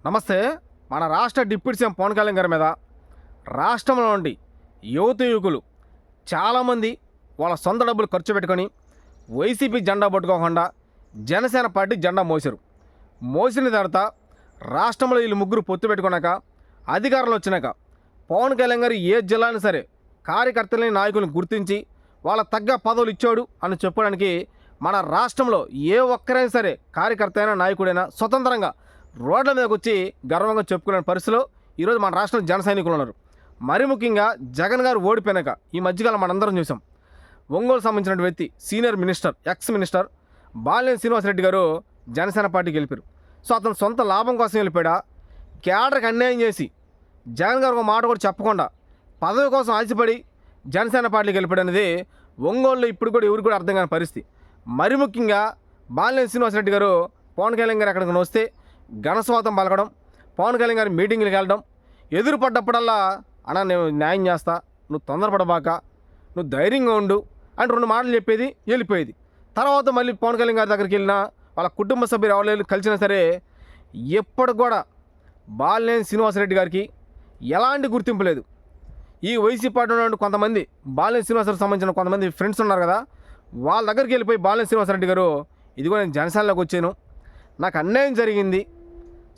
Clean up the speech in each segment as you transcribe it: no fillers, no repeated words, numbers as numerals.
నమస్తే. మన రాష్ట్ర డిప్యూటీ సీఎం పవన్ కళ్యాణ్ గారి మీద రాష్ట్రంలో నుండి యువకులు చాలామంది వాళ్ళ సొంత డబ్బులు ఖర్చు పెట్టుకొని వైసీపీ జెండా పట్టుకోకుండా జనసేన పార్టీ జెండా మోసిన తర్వాత రాష్ట్రంలో వీళ్ళు ముగ్గురు పొత్తు పెట్టుకున్నాక అధికారంలో వచ్చినాక పవన్ కళ్యాణ్ గారు ఏ జిల్లాని సరే కార్యకర్తలని నాయకులను గుర్తించి వాళ్ళ తగ్గ పదవులు ఇచ్చాడు అని చెప్పడానికి మన రాష్ట్రంలో ఏ ఒక్కరైనా సరే కార్యకర్త అయినా నాయకుడైనా స్వతంత్రంగా రోడ్ల మీదకి వచ్చి గర్వంగా చెప్పుకునే పరిస్థితిలో ఈరోజు మన రాష్ట్రంలో జన సైనికులు ఉన్నారు. మరి ముఖ్యంగా జగన్ గారు ఓడిపోయినాక ఈ మధ్యకాలం మనందరం చూసాం. ఒంగోలు సంబంధించిన వ్యక్తి senior minister ex minister Balineni Srinivasa Reddy గారు జనసేన పార్టీకి వెళ్ళిపోయారు. సో అతను సొంత లాభం కోసం వెళ్ళిపోయాడా, కేడర్కి అన్యాయం చేసి జగన్ గారు ఒక మాట కూడా చెప్పకుండా పదవి కోసం ఆశపడి జనసేన పార్టీకి వెళ్ళిపోయాడు అనేది ఒంగోలులో ఇప్పుడు కూడా ఎవరికి కూడా అర్థం కాని పరిస్థితి. మరి ముఖ్యంగా బాలినేని శ్రీనివాసరెడ్డి గారు పవన్ కళ్యాణ్ గారు అక్కడికి వస్తే ఘనస్వాతం పలకడం, పవన్ కళ్యాణ్ గారి మీటింగ్లకు వెళ్ళడం, ఎదురుపడ్డప్పుడల్లా అన్నా నేను న్యాయం చేస్తా, నువ్వు తొందరపడబాక, నువ్వు ధైర్యంగా ఉండు అని రెండు మాటలు చెప్పేది వెళ్ళిపోయేది. తర్వాత మళ్ళీ పవన్ కళ్యాణ్ గారి దగ్గరికి వెళ్ళినా వాళ్ళ కుటుంబ సభ్యులు ఎవరు కలిసినా సరే ఎప్పటికి కూడా బాలినేని శ్రీనివాసరెడ్డి గారికి ఎలాంటి గుర్తింపు లేదు. ఈ వైసీపీ పార్టీ ఉన్న కొంతమంది బాలినేని శ్రీనివాసరెడ్డికి సంబంధించిన కొంతమంది ఫ్రెండ్స్ ఉన్నారు కదా, వాళ్ళ దగ్గరికి వెళ్ళిపోయి బాలినేని శ్రీనివాసరెడ్డి గారు ఇదిగో నేను జనసేనలోకి వచ్చాను, నాకు అన్యాయం జరిగింది,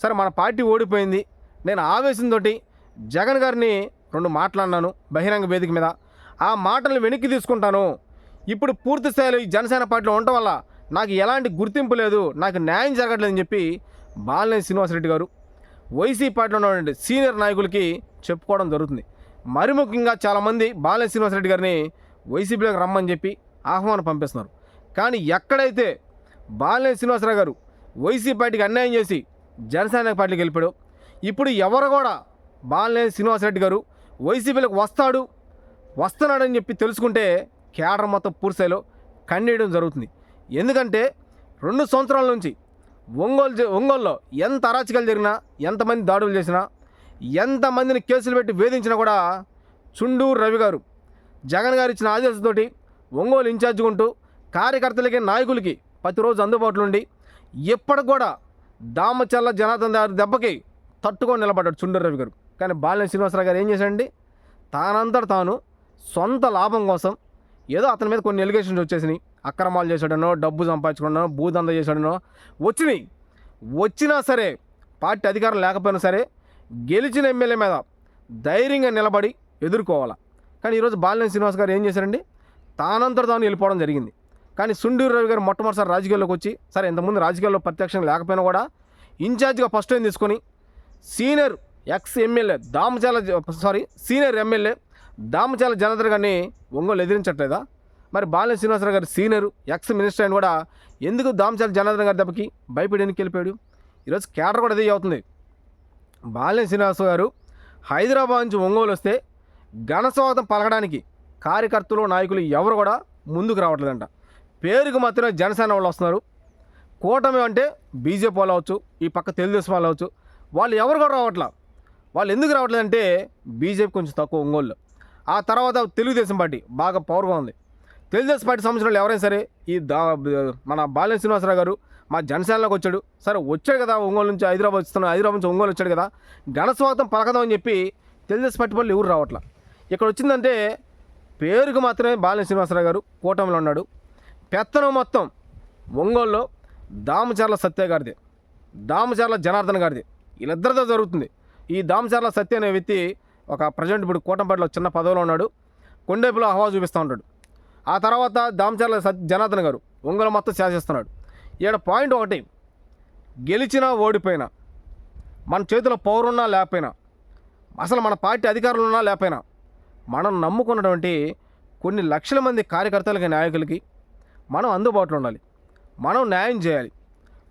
సరే మన పార్టీ ఓడిపోయింది, నేను ఆవేశంతో జగన్ గారిని రెండు మాట్లాడినాను బహిరంగ వేదిక మీద, ఆ మాటలను వెనక్కి తీసుకుంటాను, ఇప్పుడు పూర్తి స్థాయిలో ఈ జనసేన పార్టీలో ఉండటం వల్ల నాకు ఎలాంటి గుర్తింపు లేదు, నాకు న్యాయం జరగట్లేదని చెప్పి బాలినేని శ్రీనివాసరెడ్డి గారు వైసీపీ పార్టీలో ఉన్నటువంటి సీనియర్ నాయకులకి చెప్పుకోవడం జరుగుతుంది. మరి ముఖ్యంగా చాలామంది బాలినేని శ్రీనివాసరెడ్డి గారిని వైసీపీలోకి రమ్మని చెప్పి ఆహ్వానం పంపిస్తున్నారు. కానీ ఎక్కడైతే బాలినేని శ్రీనివాసరావు గారు వైసీపీ పార్టీకి అన్యాయం చేసి జనసేన పార్టీకి వెళ్ళిపోయాడు, ఇప్పుడు ఎవరు కూడా బాలినేని శ్రీనివాసరెడ్డి గారు వైసీపీలోకి వస్తున్నాడని చెప్పి తెలుసుకుంటే కేడర్ మొత్తం పూర్తిస్థాయిలో కన్నీయడం జరుగుతుంది. ఎందుకంటే 2 సంవత్సరాల నుంచి ఒంగోలులో ఎంత అరాచకాలు జరిగినా, ఎంతమంది దాడులు చేసినా, ఎంతమందిని కేసులు పెట్టి వేధించినా కూడా చుండూరు రవి గారు జగన్ గారు ఇచ్చిన ఆదేశాలతోటి ఒంగోలు ఇన్ఛార్జ్ ఉంటూ కార్యకర్తలకి నాయకులకి ప్రతిరోజు అందుబాటులో ఉండి ఎప్పటికి కూడా దామచర్ల జనార్దన్ గారి దెబ్బకి తట్టుకొని నిలబడ్డాడు చుండూరు రవి గారు. కానీ బాలినేని శ్రీనివాసరావు గారు ఏం చేశాడండి, తానంతట తాను సొంత లాభం కోసం ఏదో అతని మీద కొన్ని ఎలిగేషన్స్ వచ్చేసినాయి, అక్రమాలు చేశాడనో, డబ్బు సంపాదించుకున్నానో, భూదంద చేశాడనో వచ్చినా సరే పార్టీ అధికారం లేకపోయినా సరే గెలిచిన ఎమ్మెల్యే మీద ధైర్యంగా నిలబడి ఎదుర్కోవాలా. కానీ ఈరోజు బాలినేని శ్రీనివాస్ గారు ఏం చేశారండి, తానంతట తాను వెళ్ళిపోవడం జరిగింది. కానీ చుండూరు రవి గారు మొట్టమొదటిసారి రాజకీయాల్లోకి వచ్చి, సరే ఇంతకుముందు రాజకీయాల్లో ప్రత్యక్షంగా లేకపోయినా కూడా ఇన్ఛార్జ్గా ఫస్ట్ టైం తీసుకొని సీనియర్ ఎమ్మెల్యే దామచాల జనార్దన్ గారిని ఒంగోలు ఎదిరించట్లేదా? మరి బాలినేని శ్రీనివాసరావు గారు సీనియర్ ఎక్స్ మినిస్టర్ అని కూడా ఎందుకు దామచాల జనార్దన్ గారి దెబ్బకి భయపడి ఎన్నికి వెళ్ళిపోయాడు? ఈరోజు కేడర్ కూడా అదే అవుతుంది. బాలినేని శ్రీనివాసరావు గారు హైదరాబాద్ నుంచి ఒంగోలు వస్తే ఘనస్వాగతం పలకడానికి కార్యకర్తలు నాయకులు ఎవరు కూడా ముందుకు రావట్లేదంట. పేరుకు మాత్రమే జనసేన వాళ్ళు వస్తున్నారు. కూటమి అంటే బీజేపీ వాళ్ళు అవచ్చు, ఈ పక్క తెలుగుదేశం వాళ్ళు అవచ్చు, వాళ్ళు ఎవరు కూడా రావట్లా. వాళ్ళు ఎందుకు రావట్లేదంటే బీజేపీ కొంచెం తక్కువ ఒంగోలులో. ఆ తర్వాత తెలుగుదేశం పార్టీ బాగా పవర్గా ఉంది. తెలుగుదేశం పార్టీ సంబంధించిన వాళ్ళు ఎవరైనా సరే మన బాలినేని శ్రీనివాసరావు గారు మా జనసేనలోకి వచ్చాడు కదా, ఒంగోలు నుంచి హైదరాబాద్ నుంచి ఒంగోలు వచ్చాడు కదా, ఘనస్వాగతం పలకదామని చెప్పి తెలుగుదేశం పార్టీ వాళ్ళు ఎవరు రావట్లా. ఇక్కడ వచ్చిందంటే పేరుకు మాత్రమే బాలినేని శ్రీనివాసరావు గారు కూటమిలో ఉన్నాడు. పెత్తనం మొత్తం ఒంగోలులో దామచర్ల సత్య గారిది, దామచర్ల జనార్దన్ గారిది, వీళ్ళిద్దరితో జరుగుతుంది. ఈ దామచర్ల సత్య అనే వ్యక్తి ఒక ప్రజెంట్ ఇప్పుడు కూటమిపాటిలో చిన్న పదవిలో ఉన్నాడు, కొండేపులో హవా చూపిస్తూ ఉంటాడు. ఆ తర్వాత దామచర్ల జనార్దన్ గారు ఒంగోలు మొత్తం శాసిస్తున్నాడు. ఇక్కడ పాయింట్ ఒకటి, గెలిచినా ఓడిపోయినా, మన చేతిలో పౌరున్నా లేకపోయినా, అసలు మన పార్టీ అధికారులు ఉన్నా లేకపోయినా, మనం నమ్ముకున్నటువంటి కొన్ని లక్షల మంది కార్యకర్తలకి నాయకులకి మనం అందుబాటులో ఉండాలి, మనం న్యాయం చేయాలి.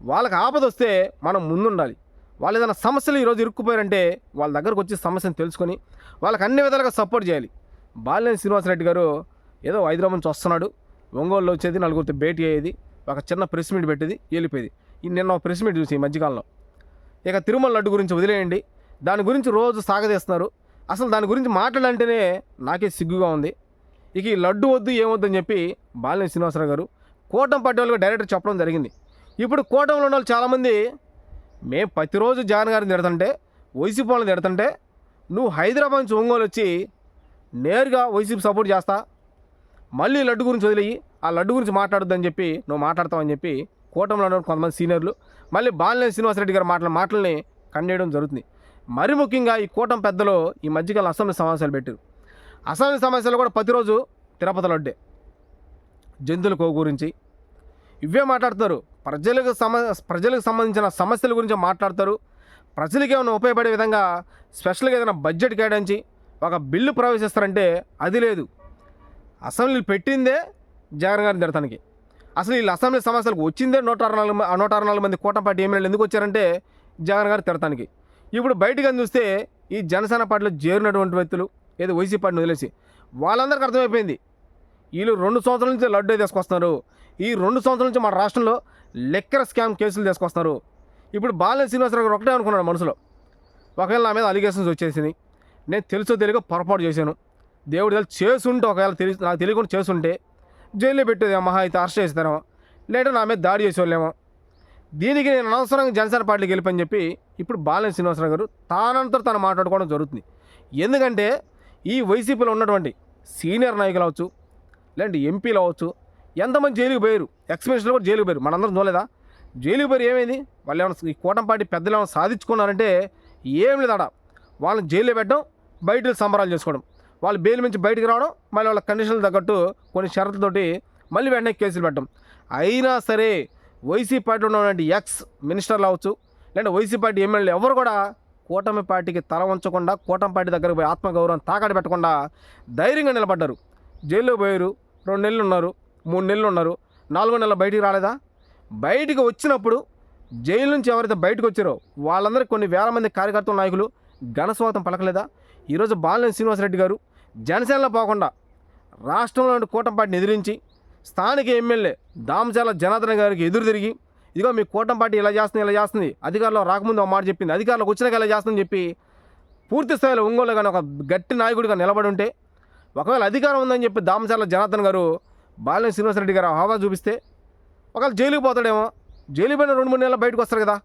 వాళ్ళకి ఆపద వస్తే మనం ముందుండాలి. వాళ్ళు ఏదైనా సమస్యలు ఈరోజు ఇరుక్కుపోయారంటే వాళ్ళ దగ్గరకు వచ్చి సమస్యను తెలుసుకొని వాళ్ళకి అన్ని విధాలుగా సపోర్ట్ చేయాలి. బాలినేని శ్రీనివాసరెడ్డి గారు ఏదో హైదరాబాద్ నుంచి వస్తున్నాడు, ఒంగోలులో వచ్చేది, నలుగురితో భేటీ అయ్యేది, ఒక చిన్న ప్రెస్ మీట్ పెట్టేది, వెళ్ళిపోయేది. నిన్న ఒక ప్రెస్ మీట్ చూసి ఈ మధ్యకాలంలో ఇక తిరుమల లడ్డు గురించి వదిలేయండి, దాని గురించి రోజు సాగదీస్తున్నారు. అసలు దాని గురించి మాట్లాడాలంటేనే నాకే సిగ్గుగా ఉంది. ఇక ఈ లడ్డు వద్దు ఏమొద్దు అని చెప్పి బాలినేని శ్రీనివాసరావు గారు కూటమి పార్టీ వాళ్ళకి డైరెక్టర్ చెప్పడం జరిగింది. ఇప్పుడు కూటమిలో ఉన్న వాళ్ళు చాలామంది మేము ప్రతిరోజు జగన్ గారిని తిడుతుంటే, వైసీపీ వాళ్ళని తిడుతుంటే, నువ్వు హైదరాబాద్ నుంచి ఒంగోలు వచ్చి నేరుగా వైసీపీ సపోర్ట్ చేస్తా, మళ్ళీ లడ్డు గురించి వదిలేయి, ఆ లడ్డు గురించి మాట్లాడొద్దని చెప్పి నువ్వు మాట్లాడతావని చెప్పి కూటమిలో ఉన్న కొంతమంది సీనియర్లు మళ్ళీ బాలినేని శ్రీనివాసరెడ్డి గారు మాటల్ని కన్నేయడం జరుగుతుంది. మరి ముఖ్యంగా ఈ కూటమి పెద్దలు ఈ మధ్యకాలం అసెంబ్లీ సమావేశాలు పెట్టారు. అసెంబ్లీ సమావేశాలు కూడా ప్రతిరోజు తిరుపతి లడ్డే, జంతువుల కొవ్వు గురించి ఇవే మాట్లాడుతారు. ప్రజలకు సంబంధించిన సమస్యల గురించి మాట్లాడతారు. ప్రజలకి ఏమైనా ఉపయోగపడే విధంగా స్పెషల్గా ఏదైనా బడ్జెట్ కేటాయించి ఒక బిల్లు ప్రవేశిస్తారంటే అది లేదు. అసెంబ్లీలు పెట్టిందే జగన్ గారిని తిడతానికి. అసలు వీళ్ళు అసెంబ్లీ సమస్యలకు వచ్చిందే 164 మంది కూటమి పార్టీ ఎమ్మెల్యేలు ఎందుకు వచ్చారంటే జగన్ గారిని తిడతానికి. ఇప్పుడు బయటకు చూస్తే ఈ జనసేన పార్టీలో చేరినటువంటి వ్యక్తులు ఏదో వైసీపీ పార్టీని వదిలేసి వాళ్ళందరికీ అర్థమైపోయింది వీళ్ళు 2 సంవత్సరాల నుంచి లడ్డు తీసుకొస్తున్నారు, ఈ 2 సంవత్సరాల నుంచి మన రాష్ట్రంలో లెక్కర్ స్కామ్ కేసులు తీసుకొస్తున్నారు. ఇప్పుడు బాలినేని శ్రీనివాసరావు గారు ఒకటే అనుకున్నాడు మనసులో, ఒకవేళ నా మీద అలిగేషన్స్ వచ్చేసింది, నేను తెలుసో తెలియక పొరపాటు చేశాను, దేవుడి దగ్గర చేసుంటే ఒకవేళ నాకు తెలియకుండా చేసుంటే జైల్లో పెట్టేదేమో, మహా అయితే అరెస్ట్ చేస్తారేమో, లేదా నా మీద దాడి చేసేవాళ్ళేమో, దీనికి నేను అనవసరంగా జనసేన పార్టీకి వెళ్ళిపోని చెప్పి ఇప్పుడు బాలినేని శ్రీనివాసరావు గారు తానంతా తను మాట్లాడుకోవడం జరుగుతుంది. ఎందుకంటే ఈ వైసీపీలో ఉన్నటువంటి సీనియర్ నాయకులు అవచ్చు, లేదంటే ఎంపీలు అవ్వచ్చు, ఎంతమంది జైలుకి పోయారు, ఎక్స్మినిస్టర్లు కూడా జైలుకి పోయారు, మనందరం చూడలేదా? జైలుకి పోయారు. ఏమైంది? వాళ్ళు ఏమైనా ఈ కూటమి పార్టీ పెద్దలు ఏమైనా సాధించుకున్నారంటే ఏం లేదాడ. వాళ్ళని జైల్లో పెట్టడం, బయట సంబరాలు చేసుకోవడం, వాళ్ళు బెయిల్ నుంచి బయటికి రావడం, మళ్ళీ వాళ్ళ కండిషన్లు తగ్గట్టు కొన్ని షరతులతోటి మళ్ళీ వెంటనే కేసులు పెట్టడం. అయినా సరే వైసీపీ పార్టీలో ఉన్నటువంటి ఎక్స్ మినిస్టర్లు అవ్వచ్చు, లేదంటే వైసీపీ పార్టీ ఎమ్మెల్యేలు ఎవరు కూడా కూటమి పార్టీకి తల ఉంచకుండా, కూటమి పార్టీ దగ్గరకు పోయి ఆత్మగౌరవం తాకట్టు పెట్టకుండా ధైర్యంగా నిలబడ్డారు. జైల్లో పోయారు, 2 నెలలు ఉన్నారు, 3 నెలలు ఉన్నారు, 4వ నెల బయటికి రాలేదా? బయటికి వచ్చినప్పుడు జైలు నుంచి ఎవరైతే బయటకు వచ్చారో వాళ్ళందరికీ కొన్ని వేల మంది కార్యకర్తల నాయకులు ఘనస్వాగతం పలకలేదా? ఈరోజు బాలినేని శ్రీనివాసరెడ్డి గారు జనసేనలో పోకుండా రాష్ట్రంలోని కూటమి పార్టీని ఎదిరించి స్థానిక ఎమ్మెల్యే దామచర్ల జనార్దన్ గారికి ఎదురు తిరిగి, ఇదిగో మీ కూటమి పార్టీ ఇలా చేస్తుంది, అధికారంలో రాకముందు ఒక మాట చెప్పింది, అధికారంలోకి వచ్చినాక ఇలా చేస్తుందని చెప్పి పూర్తి స్థాయిలో ఒంగోలు కానీ ఒక గట్టి నాయకుడిగా నిలబడి ఉంటే, ఒకవేళ అధికారం ఉందని చెప్పి దామచర్ల జనార్దన్ గారు బాలినేని శ్రీనివాసరెడ్డి గారు హవా చూపిస్తే ఒకవేళ జైలుకి పోతాడేమో. జైలు పోయిన 2-3 నెలలు బయటకు వస్తారు కదా.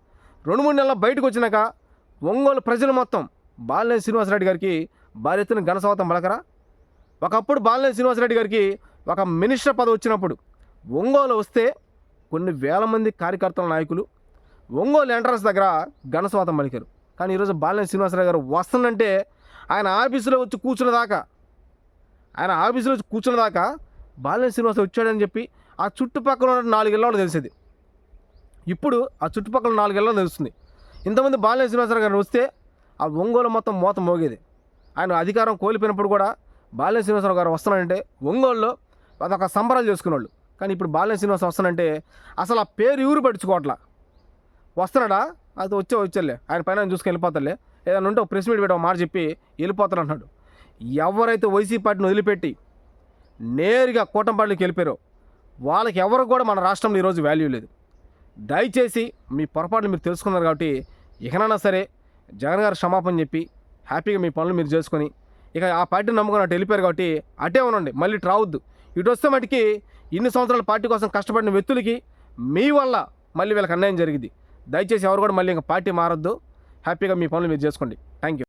2-3 నెలలు బయటకు వచ్చినాక ఒంగోలు ప్రజలు మొత్తం బాలినేని శ్రీనివాసరెడ్డి గారికి భారీ ఎత్తున ఘనస్వాగతం పలకరా? ఒకప్పుడు బాలినేని శ్రీనివాసరెడ్డి గారికి ఒక మినిస్టర్ పదవి వచ్చినప్పుడు ఒంగోలు వస్తే కొన్ని వేల మంది కార్యకర్తల నాయకులు ఒంగోలు ఎంట్రన్స్ దగ్గర ఘనస్వాగతం పలికారు. కానీ ఈరోజు బాలినేని శ్రీనివాసరెడ్డి గారు వస్తుందంటే ఆయన ఆఫీసులో వచ్చి కూర్చున్న దాకా బాలినేని శ్రీనివాసరావు వచ్చాడని చెప్పి ఆ చుట్టుపక్కల ఉన్న 4 ఇళ్లలో తెలిసేది. ఇప్పుడు ఆ చుట్టుపక్కల 4 ఇళ్లలో తెలుస్తుంది. ఇంతమంది బాలినేని శ్రీనివాసరావు గారు వస్తే ఆ ఒంగోలు మొత్తం మోత మోగేది. ఆయన అధికారం కోల్పోయినప్పుడు కూడా బాలినేని శ్రీనివాసరావు గారు వస్తానంటే ఒంగోలులో అదొక సంబరాలు చేసుకునేవాళ్ళు. కానీ ఇప్పుడు బాలినేని శ్రీనివాసరావు వస్తానంటే అసలు ఆ పేరు ఎవరు పట్టించుకోవట్లా. వస్తున్నాడా? అది వచ్చేలే, ఆయన పైన చూసుకొని వెళ్ళిపోతారులే, ఏదైనా ఉంటే ఒక ప్రెస్ మీట్ పెట్టే మాట చెప్పి వెళ్ళిపోతారు అంటున్నాడు. ఎవరైతే వైసీపీ పార్టీని వదిలిపెట్టి నేరుగా కూటమి పార్టీకి వెళ్ళిపోయారో వాళ్ళకి ఎవరు కూడా మన రాష్ట్రంలో ఈరోజు వాల్యూ లేదు. దయచేసి మీ పొరపాట్లు మీరు తెలుసుకున్నారు కాబట్టి ఇకనైనా సరే జగన్ గారు క్షమాపణ చెప్పి హ్యాపీగా మీ పనులు మీరు చేసుకొని ఇక ఆ పార్టీని నమ్ముకొని అటు వెళ్ళిపోయారు కాబట్టి అటే ఉండండి, మళ్ళీ ఇటు రావద్దు. ఇటు వస్తే మటుకి ఇన్ని సంవత్సరాల పార్టీ కోసం కష్టపడిన వ్యక్తులకి మీ వల్ల మళ్ళీ వీళ్ళకి అన్యాయం జరిగింది. దయచేసి ఎవరు కూడా మళ్ళీ ఇంకా పార్టీ మారొద్దు, హ్యాపీగా మీ పనులు మీరు చేసుకోండి. Thank you.